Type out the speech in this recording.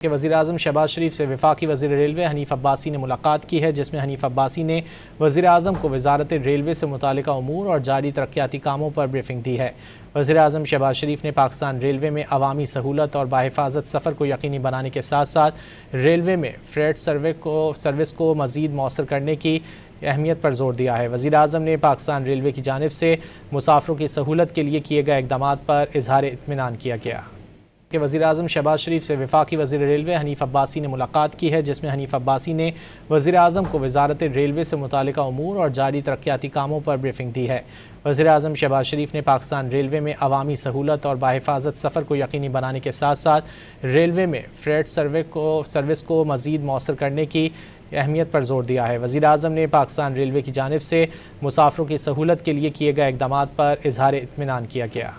کہ وزیراعظم شہباز شریف سے وفاقی وزیر ریلوے حنیف عباسی نے ملاقات کی ہے، جس میں حنیف عباسی نے وزیراعظم کو وزارت ریلوے سے متعلقہ امور اور جاری ترقیاتی کاموں پر بریفنگ دی ہے۔ وزیراعظم شہباز شریف نے پاکستان ریلوے میں عوامی سہولت اور بحفاظت سفر کو یقینی بنانے کے ساتھ ساتھ ریلوے میں فریٹ سروس کو مزید مؤثر کرنے کی اہمیت پر زور دیا ہے۔ وزیراعظم نے پاکستان ریلوے کی جانب سے مسافروں کی سہولت کے لیے کیے گئے اقدامات پر اظہار اطمینان کیا گیا کہ وزیراعظم شہباز شریف سے وفاقی وزیر ریلوے حنیف عباسی نے ملاقات کی ہے، جس میں حنیف عباسی نے وزیراعظم کو وزارت ریلوے سے متعلقہ امور اور جاری ترقیاتی کاموں پر بریفنگ دی ہے۔ وزیراعظم شہباز شریف نے پاکستان ریلوے میں عوامی سہولت اور بحفاظت سفر کو یقینی بنانے کے ساتھ ساتھ ریلوے میں فریٹ سروس کو مزید مؤثر کرنے کی اہمیت پر زور دیا ہے۔ وزیراعظم نے پاکستان ریلوے کی جانب سے مسافروں کی سہولت کے لیے کیے گئے اقدامات پر اظہار اطمینان کیا گیا۔